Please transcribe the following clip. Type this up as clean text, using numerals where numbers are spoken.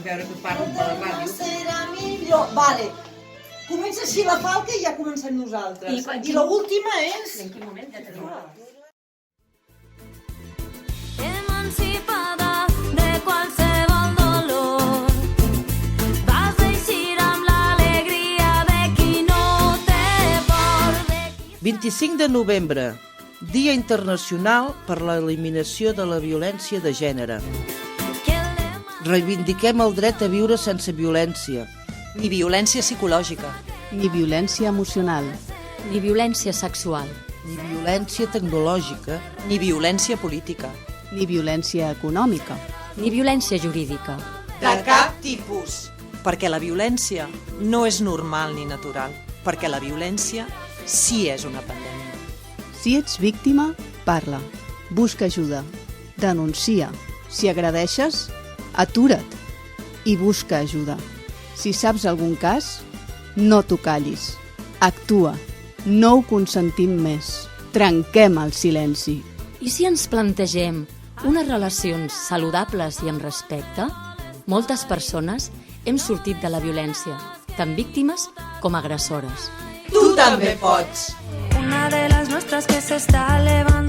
veure que parlen per la ràdio. Serà millor. Vale. Comença així la falca i ja comencem nosaltres. I l'última és... En quin moment ja tenim? Emancipada de qualsevol dolor, vas eixir amb l'alegria de qui no té por. 25 de novembre, Dia Internacional per l'Eliminació de la Violència de Gènere. Reivindiquem el dret a viure sense violència. Ni violència psicològica. Ni violència emocional. Ni violència sexual. Ni violència tecnològica. Ni violència política. Ni violència econòmica. Ni violència jurídica. De cap tipus. Perquè la violència no és normal ni natural. Perquè la violència sí és una pandèmia. Si ets víctima, parla. Busca ajuda. Denuncia. Si agredeixes, atura't i busca ajuda. Si saps algun cas, no t'ho callis. Actua. No ho consentim més. Trenquem el silenci. I si ens plantegem unes relacions saludables i amb respecte, moltes persones hem sortit de la violència, tant víctimes com agressores. Tu també pots. Una de las nuestras que se está levantando.